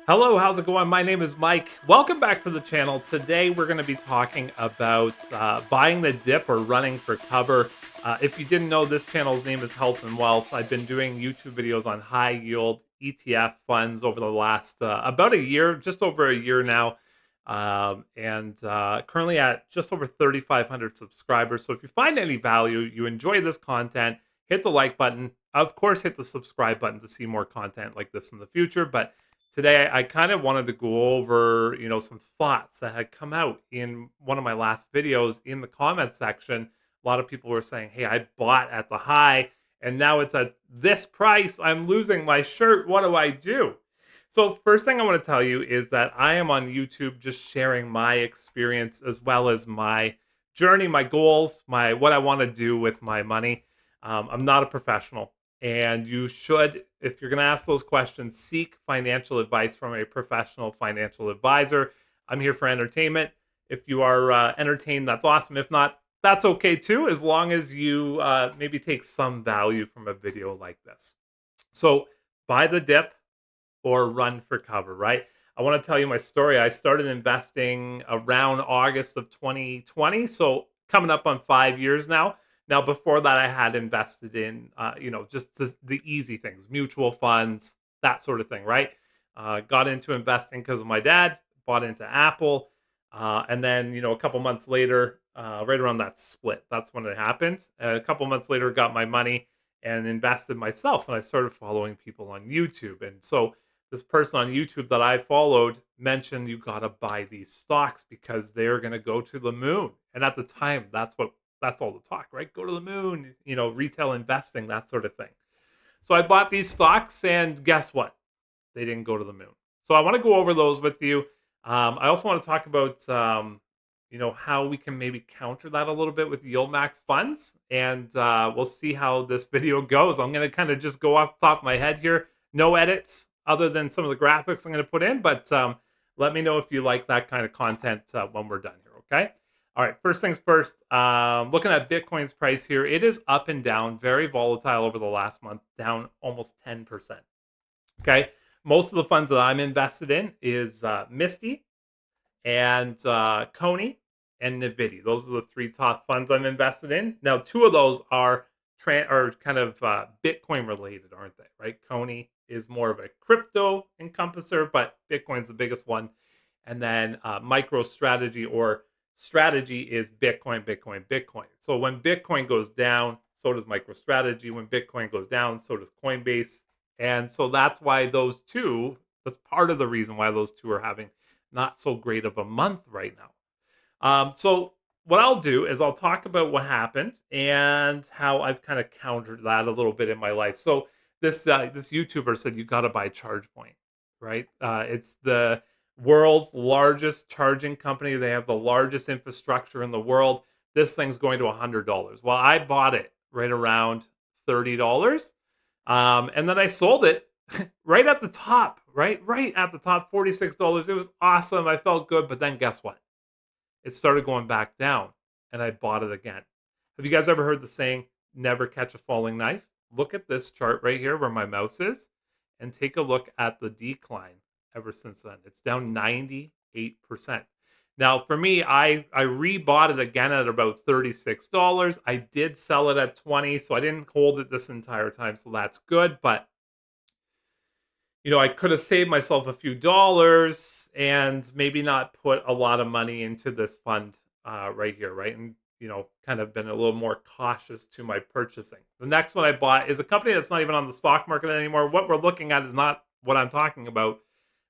Hello, how's it going? My name is Mike. Welcome back to the channel. Today we're going to be talking about buying the dip or running for cover. If you didn't know, this channel's name is Health and Wealth. I've been doing YouTube videos on high yield ETF funds over the last about a year, just over a year now, and currently at just over 3,500 subscribers. So if you find any value, you enjoy this content, hit the like button. Of course, hit the subscribe button to see more content like this in the future. But today, I kind of wanted to go over, some thoughts that had come out in one of my last videos in the comment section. A lot of people were saying, "Hey, I bought at the high, and now it's at this price. I'm losing my shirt. What do I do?" So, first thing I want to tell you is that I am on YouTube just sharing my experience as well as my journey, my goals, my what I want to do with my money. I'm not a professional. And you should, if you're going to ask those questions, seek financial advice from a professional financial advisor. I'm here for entertainment. If you are entertained, that's awesome. If not, that's okay too, as long as you maybe take some value from a video like this. So buy the dip or run for cover, right? I want to tell you my story. I started investing around August of 2020. So coming up on 5 years now. Now, before that, I had invested in, just the easy things, mutual funds, that sort of thing, right? Got into investing because of my dad, bought into Apple. And then, a couple months later, right around that split, that's when it happened. A couple months later, got my money and invested myself. And I started following people on YouTube. And so this person on YouTube that I followed mentioned you got to buy these stocks because they're going to go to the moon. And at the time, that's all the talk, right? Go to the moon, retail investing, that sort of thing. So I bought these stocks, and guess what? They didn't go to the moon. So I want to go over those with you. I also want to talk about, how we can maybe counter that a little bit with yield max funds, and we'll see how this video goes. I'm going to kind of just go off the top of my head here, no edits other than some of the graphics I'm going to put in, but let me know if you like that kind of content when we're done here, okay? All right, first things first, looking at Bitcoin's price here, it is up and down, very volatile over the last month, down almost 10%. Okay, most of the funds that I'm invested in is MSTY and CONY and NVDY. Those are the three top funds I'm invested in. Now, two of those are kind of Bitcoin related, aren't they? Right? CONY is more of a crypto encompasser, but Bitcoin's the biggest one. And then MicroStrategy or strategy is Bitcoin, Bitcoin, Bitcoin. So when Bitcoin goes down, so does MicroStrategy. When Bitcoin goes down, so does Coinbase. And so that's why that's part of the reason why those two are having not so great of a month right now. So what I'll do is I'll talk about what happened and how I've kind of countered that a little bit in my life. So this YouTuber said you got to buy ChargePoint, right? It's the world's largest charging company. They have the largest infrastructure in the world. This thing's going to $100. Well, I bought it right around $30. And then I sold it right at the top, right at the top, $46. It was awesome. I felt good. But then guess what? It started going back down and I bought it again. Have you guys ever heard the saying, never catch a falling knife? Look at this chart right here where my mouse is and take a look at the decline ever since then. It's down 98%. Now, for me, I rebought it again at about $36. I did sell it at 20, so I didn't hold it this entire time, so that's good. But I could have saved myself a few dollars and maybe not put a lot of money into this fund right here, right? And kind of been a little more cautious to my purchasing. The next one I bought is a company that's not even on the stock market anymore. What we're looking at is not what I'm talking about,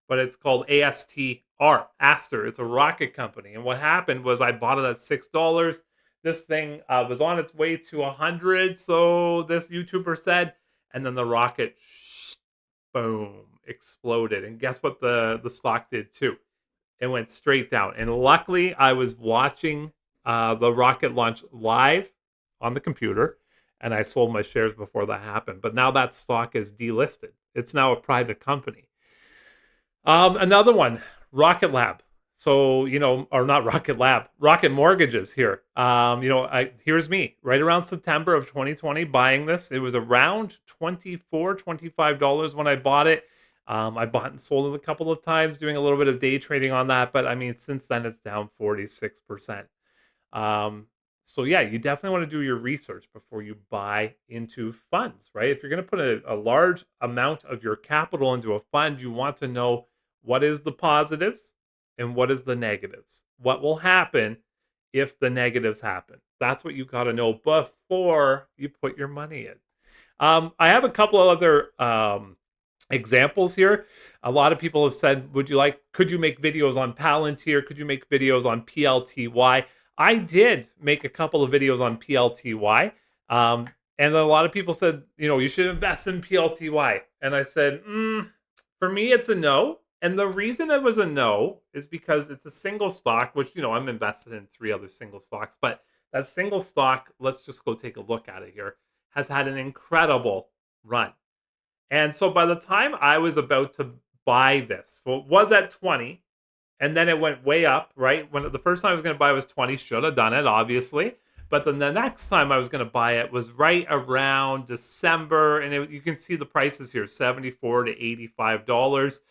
but it's called ASTR, Aster. It's a rocket company. And what happened was I bought it at $6. This thing was on its way to 100, so this YouTuber said, and then the rocket, boom, exploded. And guess what the stock did too? It went straight down. And luckily, I was watching the rocket launch live on the computer, and I sold my shares before that happened. But now that stock is delisted. It's now a private company. Another one, Rocket Lab. So, or not Rocket Lab, Rocket Mortgages here. Here's me right around September of 2020 buying this. It was around $24, $25 when I bought it. I bought and sold it a couple of times, doing a little bit of day trading on that. But I mean, since then, it's down 46%. Um, so yeah, you definitely want to do your research before you buy into funds, right? If you're going to put a large amount of your capital into a fund, you want to know what is the positives and what is the negatives. What will happen if the negatives happen? That's what you got to know before you put your money in. I have a couple of other examples here. A lot of people have said, could you make videos on Palantir? Could you make videos on PLTY? I did make a couple of videos on PLTY. And then a lot of people said, you should invest in PLTY. And I said, for me, it's a no. And the reason it was a no is because it's a single stock, which, I'm invested in 3 other single stocks. But that single stock, let's just go take a look at it here, has had an incredible run. And so by the time I was about to buy this, well, it was at 20, and then it went way up, right? When the first time I was going to buy it was 20, should have done it, obviously. But then the next time I was going to buy it was right around December, and you can see the prices here, $74 to $85.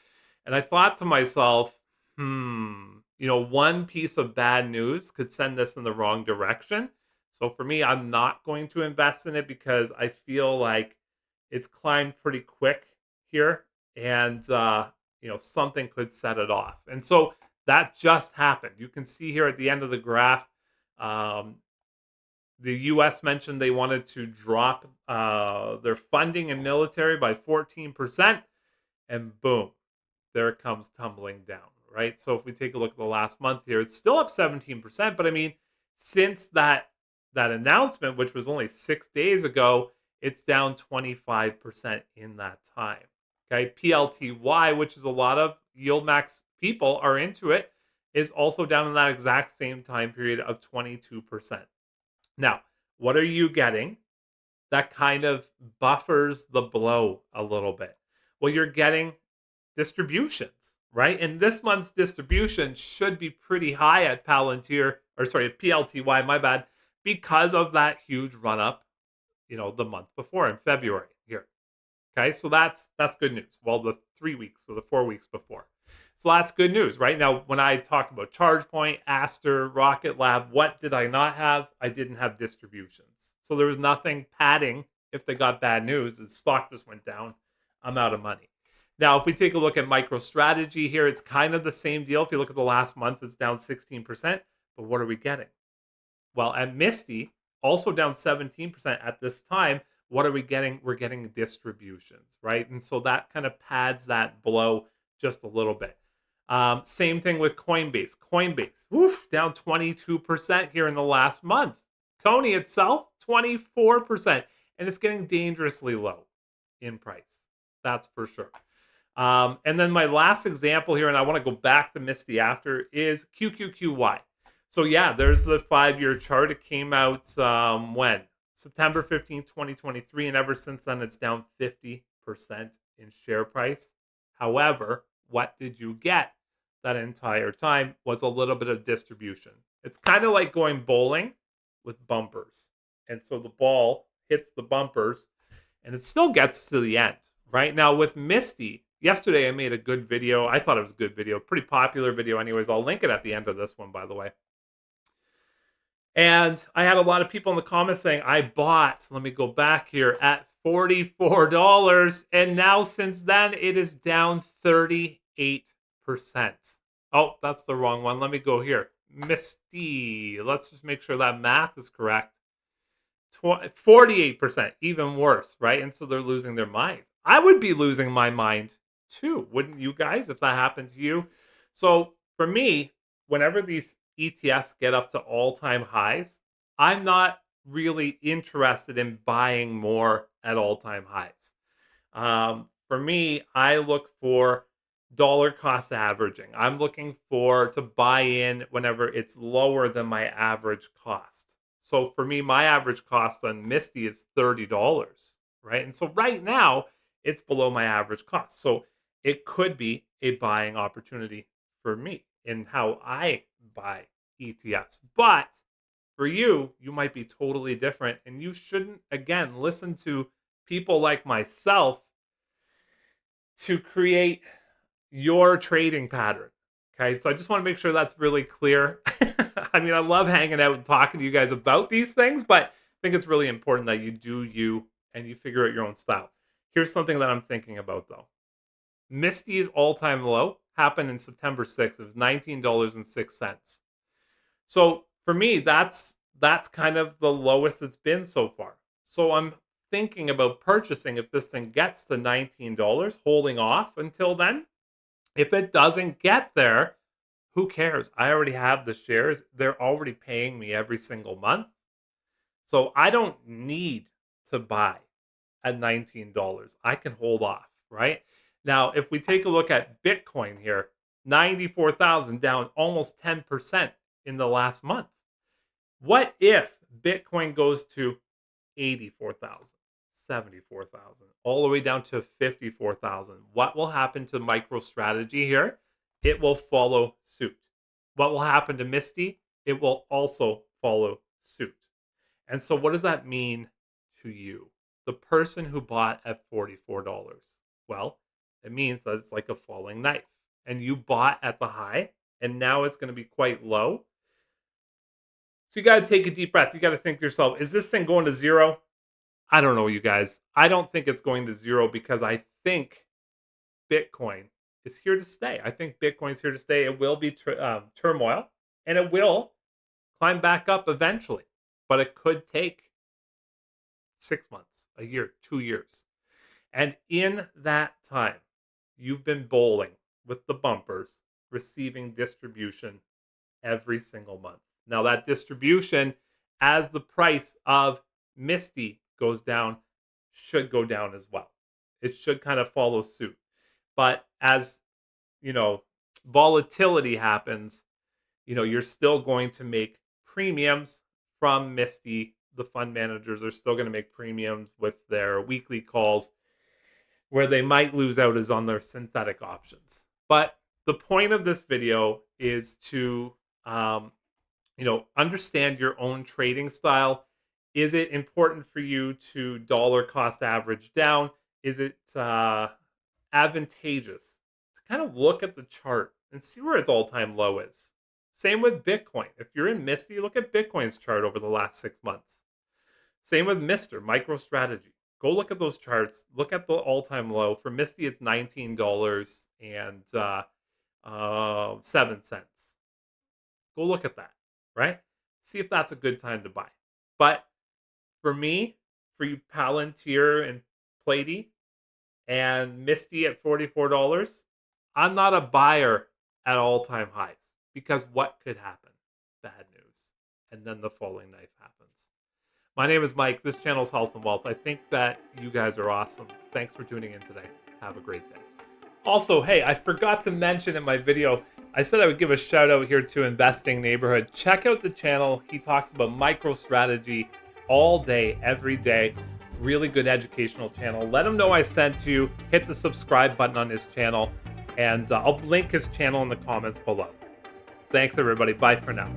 And I thought to myself, one piece of bad news could send this in the wrong direction. So for me, I'm not going to invest in it because I feel like it's climbed pretty quick here, and something could set it off. And so that just happened. You can see here at the end of the graph, the U.S. mentioned they wanted to drop their funding in military by 14%, and boom, there it comes tumbling down, right? So if we take a look at the last month here, it's still up 17%, but I mean, since that announcement, which was only 6 days ago, it's down 25% in that time. Okay, PLTY, which is a lot of yield max people are into it, is also down in that exact same time period of 22%. Now, what are you getting that kind of buffers the blow a little bit? Well, you're getting distributions, right? And this month's distribution should be pretty high at Palantir, or sorry, at PLTY, my bad, because of that huge run up, the month before in February here. Okay, so that's good news. Well, the 3 weeks or the 4 weeks before. So that's good news, right? Now, when I talk about ChargePoint, Aster, Rocket Lab, what did I not have? I didn't have distributions. So there was nothing padding if they got bad news. The stock just went down. I'm out of money. Now, if we take a look at MicroStrategy here, it's kind of the same deal. If you look at the last month, it's down 16%. But what are we getting? Well, at MSTY, also down 17% at this time. What are we getting? We're getting distributions, right? And so that kind of pads that blow just a little bit. Same thing with Coinbase. Coinbase, down 22% here in the last month. CONY itself, 24%. And it's getting dangerously low in price. That's for sure. And then my last example here, and I want to go back to MSTY after, is QQQY. So yeah, there's the 5-year chart. It came out when? September 15th, 2023. And ever since then, it's down 50% in share price. However, what did you get that entire time was a little bit of distribution. It's kind of like going bowling with bumpers. And so the ball hits the bumpers and it still gets to the end. Right now with MSTY, yesterday I made a good video. I thought it was a good video, pretty popular video anyways. I'll link it at the end of this one, by the way. And I had a lot of people in the comments saying, I bought, let me go back here, at $44. And now since then, it is down 38%. Oh, that's the wrong one. Let me go here. MSTY. Let's just make sure that math is correct. 48%, even worse, right? And so they're losing their mind. I would be losing my mind too, wouldn't you guys, if that happened to you? So for me, whenever these ETFs get up to all-time highs, I'm not really interested in buying more at all-time highs. For me, I look for dollar cost averaging. I'm looking to buy in whenever it's lower than my average cost. So for me, my average cost on MSTY is $30, right? And so right now, it's below my average cost. So it could be a buying opportunity for me in how I buy ETFs. But for you, you might be totally different. And you shouldn't, again, listen to people like myself to create your trading pattern. Okay. So I just want to make sure that's really clear. I mean, I love hanging out and talking to you guys about these things, but I think it's really important that you do you and you figure out your own style. Here's something that I'm thinking about though. MSTY's all-time low happened in September 6th. It was $19.06. So for me, that's kind of the lowest it's been so far. So I'm thinking about purchasing if this thing gets to $19, holding off until then. If it doesn't get there, who cares? I already have the shares. They're already paying me every single month. So I don't need to buy at $19. I can hold off, right? Now, if we take a look at Bitcoin here, 94,000 down almost 10% in the last month. What if Bitcoin goes to 84,000, 74,000, all the way down to 54,000? What will happen to MicroStrategy here? It will follow suit. What will happen to MSTY? It will also follow suit. And so what does that mean to you? The person who bought at $44. Well, it means that it's like a falling knife. And you bought at the high, and now it's going to be quite low. So you got to take a deep breath. You got to think to yourself, is this thing going to zero? I don't know, you guys. I don't think it's going to zero because I think Bitcoin is here to stay. I think Bitcoin's here to stay. It will be turmoil, and it will climb back up eventually. But it could take 6 months, a year, 2 years. And in that time, you've been bowling with the bumpers, receiving distribution every single month. Now that distribution, as the price of MSTY goes down, should go down as well. It should kind of follow suit. But as, volatility happens, you're still going to make premiums from MSTY. The fund managers are still going to make premiums with their weekly calls. Where they might lose out is on their synthetic options. But the point of this video is to, understand your own trading style. Is it important for you to dollar cost average down? Is it advantageous to kind of look at the chart and see where its all-time low is? Same with Bitcoin. If you're in MSTY, look at Bitcoin's chart over the last 6 months. Same with MicroStrategy. Go look at those charts. Look at the all-time low. For MSTY, it's $19.07. Go look at that, right? See if that's a good time to buy. But for me, for you Palantir and PLTY and MSTY at $44, I'm not a buyer at all-time highs because what could happen? Bad news. And then the falling knife happens. My name is Mike. This channel is Health and Wealth. I think that you guys are awesome. Thanks for tuning in today. Have a great day. Also, hey, I forgot to mention in my video, I said I would give a shout out here to Investing Neighborhood. Check out the channel. He talks about MicroStrategy all day, every day. Really good educational channel. Let him know I sent you. Hit the subscribe button on his channel. And I'll link his channel in the comments below. Thanks, everybody. Bye for now.